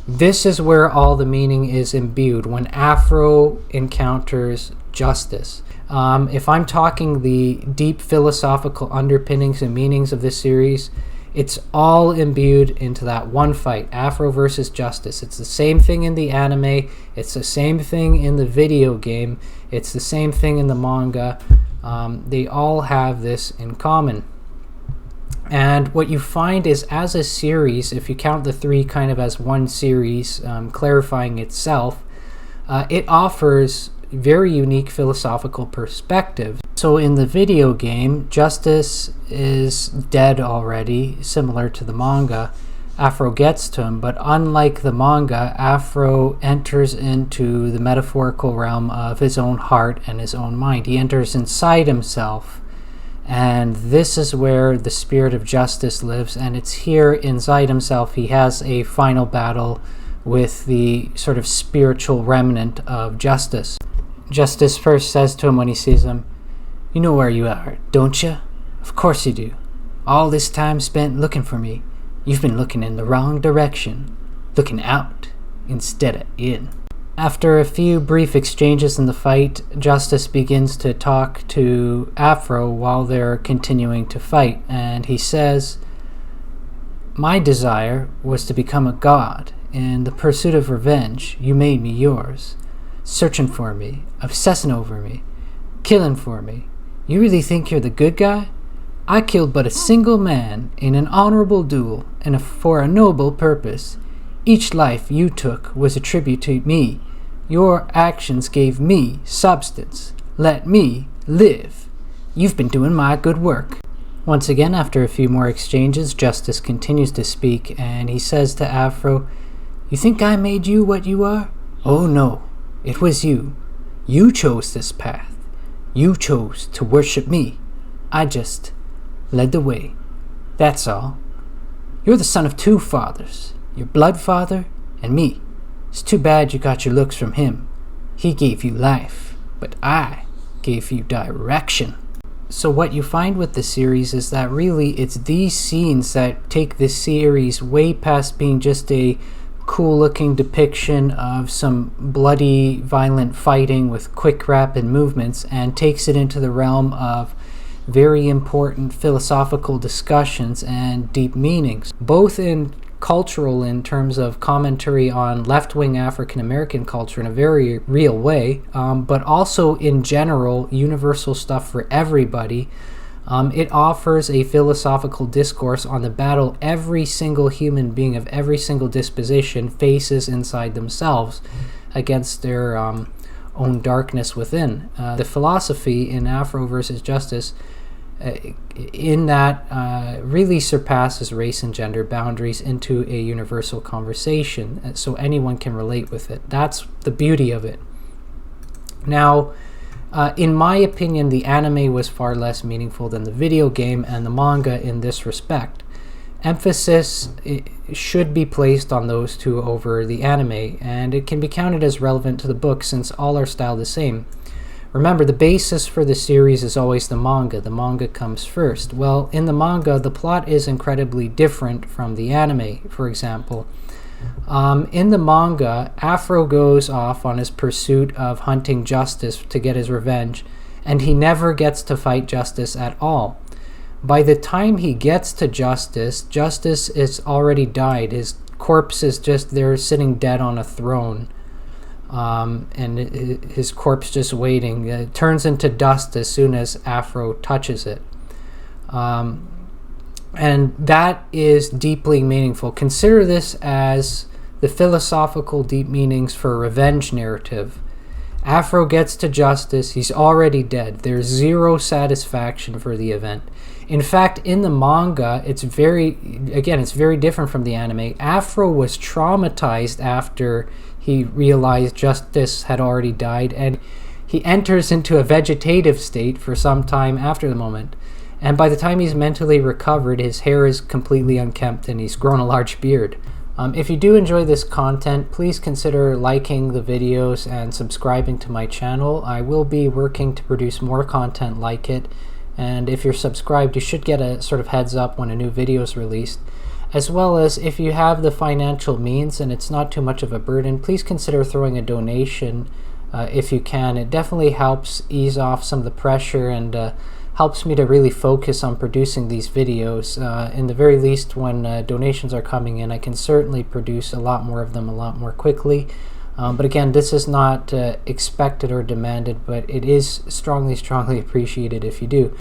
This is where all the meaning is imbued when Afro encounters justice. If I'm talking the deep philosophical underpinnings and meanings of this series, it's all imbued into that one fight, Afro versus Justice. It's the same thing in the anime, it's the same thing in the video game, it's the same thing in the manga. They all have this in common. And what you find is, as a series, if you count the three kind of as one series, clarifying itself, it offers very unique philosophical perspectives. So in the video game, Justice is dead already, similar to the manga. Afro gets to him, but unlike the manga, Afro enters into the metaphorical realm of his own heart and his own mind. He enters inside himself, and this is where the spirit of justice lives, and it's here inside himself he has a final battle with the sort of spiritual remnant of Justice. Justice first says to him when he sees him, "You know where you are, don't you? Of course you do. All this time spent looking for me, you've been looking in the wrong direction, looking out instead of in." After a few brief exchanges in the fight, Justice begins to talk to Afro while they're continuing to fight, and he says, "My desire was to become a god. In the pursuit of revenge, you made me yours. Searching for me, obsessing over me, killing for me. You really think you're the good guy? I killed but a single man in an honorable duel and for a noble purpose. Each life you took was a tribute to me. Your actions gave me substance. Let me live. You've been doing my good work." Once again, after a few more exchanges, Justice continues to speak, and he says to Afro, "You think I made you what you are? Oh no, it was you. You chose this path. You chose to worship me. I just led the way. That's all. You're the son of two fathers, your blood father and me. It's too bad you got your looks from him. He gave you life, but I gave you direction." So what you find with the series is that really it's these scenes that take this series way past being just a cool looking depiction of some bloody, violent fighting with quick, rapid movements, and takes it into the realm of very important philosophical discussions and deep meanings, both in cultural, in terms of commentary on left-wing African American culture in a very real way, but also in general universal stuff for everybody. It offers a philosophical discourse on the battle every single human being of every single disposition faces inside themselves against their own darkness within. The philosophy in Afro versus Justice in that really surpasses race and gender boundaries into a universal conversation, so anyone can relate with it. That's the beauty of it. Now, in my opinion, the anime was far less meaningful than the video game and the manga in this respect. Emphasis should be placed on those two over the anime, and it can be counted as relevant to the book since all are styled the same. Remember, the basis for the series is always the manga. The manga comes first. Well, in the manga, the plot is incredibly different from the anime, for example. In the manga, Afro goes off on his pursuit of hunting Justice to get his revenge, and he never gets to fight Justice at all. By the time he gets to Justice, Justice is already died. His corpse is just there sitting dead on a throne. And his corpse just waiting. It turns into dust as soon as Afro touches it. And that is deeply meaningful. Consider this as the philosophical deep meanings for a revenge narrative. Afro gets to Justice, he's already dead. There's zero satisfaction for the event. In fact, in the manga, it's very different from the anime. Afro was traumatized after he realized Justice had already died, and he enters into a vegetative state for some time after the moment. And by the time he's mentally recovered, his hair is completely unkempt and he's grown a large beard. If you do enjoy this content, please consider liking the videos and subscribing to my channel. I will be working to produce more content like it, and if you're subscribed, you should get a sort of heads up when a new video is released. as well as if you have the financial means and it's not too much of a burden, please consider throwing a donation if you can. It definitely helps ease off some of the pressure and helps me to really focus on producing these videos. In the very least, when donations are coming in, I can certainly produce a lot more of them a lot more quickly. But again, this is not expected or demanded, but it is strongly appreciated if you do.